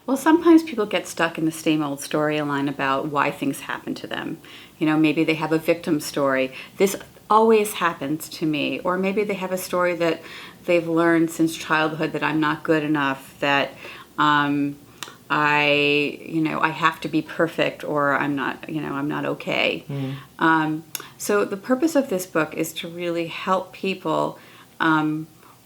Well, sometimes people get stuck in the same old storyline about why things happen to them. Maybe they have a victim story. This always happens to me. Or maybe they have a story that they've learned since childhood that I'm not good enough, that I have to be perfect, or I'm not okay. So the purpose of this book is to really help people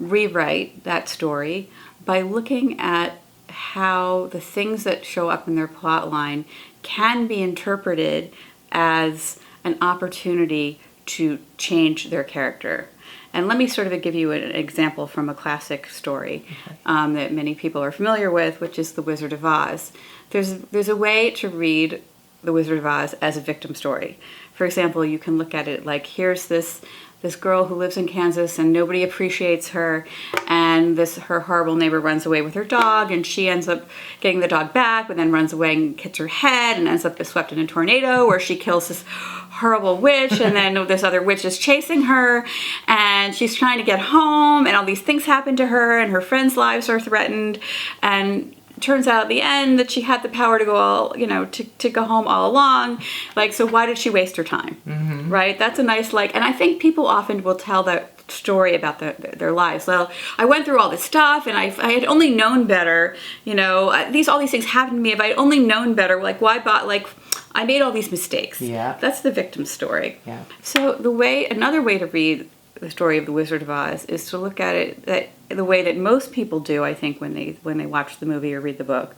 rewrite that story by looking at how the things that show up in their plot line can be interpreted as an opportunity to change their character. And let me sort of give you an example from a classic story that many people are familiar with, which is The Wizard of Oz. There's a way to read The Wizard of Oz as a victim story. For example, you can look at it like, here's this girl who lives in Kansas and nobody appreciates her, and her horrible neighbor runs away with her dog, and she ends up getting the dog back, but then runs away and hits her head and ends up swept in a tornado where she kills this horrible witch, and then this other witch is chasing her, and she's trying to get home, and all these things happen to her, and her friends' lives are threatened, and turns out at the end that she had the power to go to go home all along. So why did she waste her time? Right? That's a nice, and I think people often will tell that story about their lives. Well, I went through all this stuff and I had only known better, all these things happened to me. If I had only known better, I made all these mistakes. Yeah. That's the victim story. Yeah. So another way to read the story of The Wizard of Oz is to look at it the way that most people do, I think, when they watch the movie or read the book,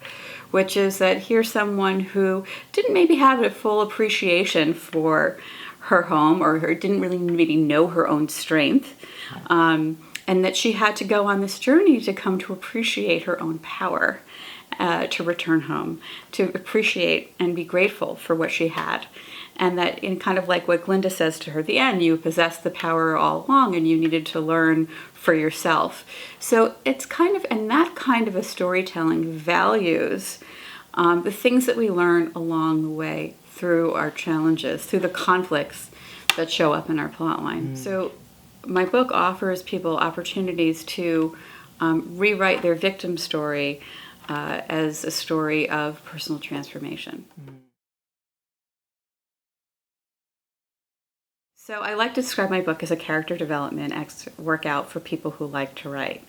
which is that here's someone who didn't maybe have a full appreciation for her home, or didn't really maybe know her own strength, and that she had to go on this journey to come to appreciate her own power, to return home, to appreciate and be grateful for what she had. And that, in kind of like what Glinda says to her at the end, you possessed the power all along and you needed to learn for yourself. So it's and that kind of a storytelling values the things that we learn along the way through our challenges, through the conflicts that show up in our plotline. So my book offers people opportunities to rewrite their victim story as a story of personal transformation. So I like to describe my book as a character development workout for people who like to write,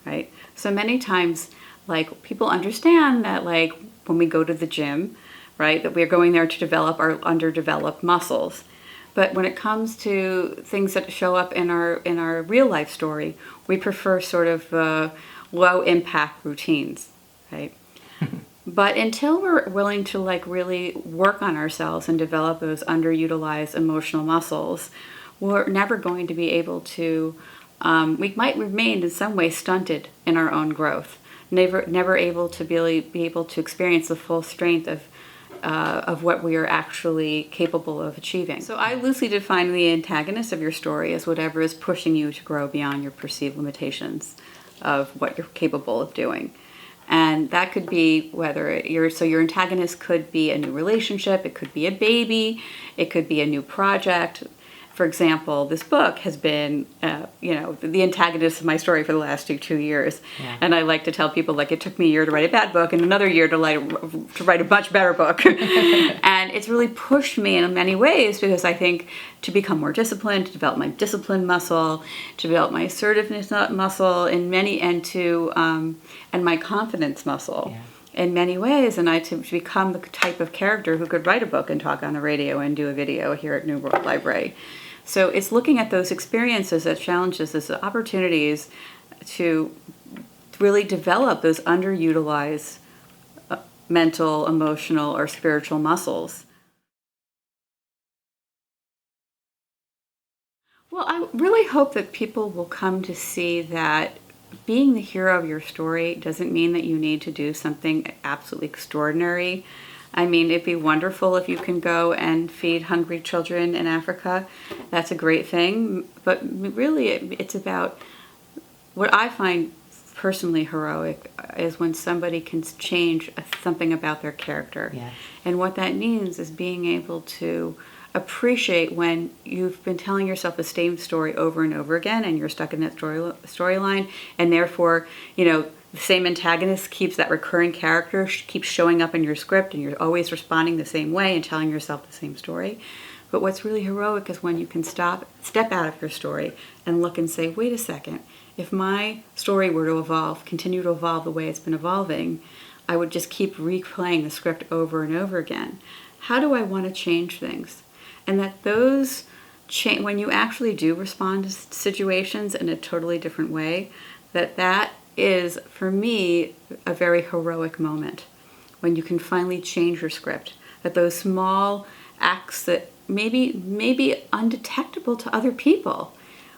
right? So many times, people understand that, when we go to the gym, right, that we're going there to develop our underdeveloped muscles. But when it comes to things that show up in our real life story, we prefer sort of low impact routines, right? But until we're willing to really work on ourselves and develop those underutilized emotional muscles, we're never going to be able to, we might remain in some way stunted in our own growth, never able to be able to experience the full strength of what we are actually capable of achieving. So I loosely define the antagonist of your story as whatever is pushing you to grow beyond your perceived limitations of what you're capable of doing. And that could be your antagonist could be a new relationship, it could be a baby, it could be a new project. For example, this book has been, the antagonist of my story for the last 2 years. Yeah. And I like to tell people, it took me a year to write a bad book and another year to write a much better book. And it's really pushed me in many ways, because I think to become more disciplined, to develop my discipline muscle, to develop my assertiveness muscle and my confidence muscle. Yeah. In many ways, and to become the type of character who could write a book and talk on the radio and do a video here at New World Library. So it's looking at those experiences as challenges, as opportunities to really develop those underutilized mental, emotional, or spiritual muscles. Well, I really hope that people will come to see that being the hero of your story doesn't mean that you need to do something absolutely extraordinary. I mean, it'd be wonderful if you can go and feed hungry children in Africa. That's a great thing. But really, it's about what I find personally heroic is when somebody can change something about their character. Yeah. And what that means is being able to appreciate when you've been telling yourself the same story over and over again and you're stuck in that storyline, and therefore, the same antagonist keeps, that recurring character keeps showing up in your script, and you're always responding the same way and telling yourself the same story. But what's really heroic is when you can step out of your story and look and say, wait a second, if my story were to evolve, continue to evolve the way it's been evolving, I would just keep replaying the script over and over again. How do I want to change things? And that those when you actually do respond to situations in a totally different way, that is, for me, a very heroic moment. When you can finally change your script. That those small acts that maybe undetectable to other people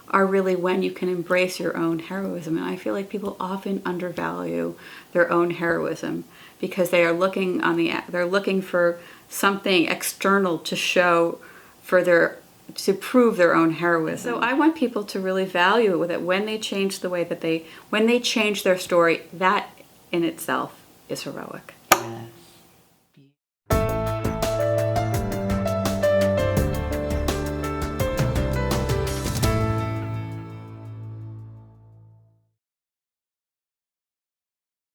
are really when you can embrace your own heroism. And I feel like people often undervalue their own heroism because they are they're looking for something external to show to prove their own heroism. So I want people to really value it, that when they change the way when they change their story, that in itself is heroic. Yeah.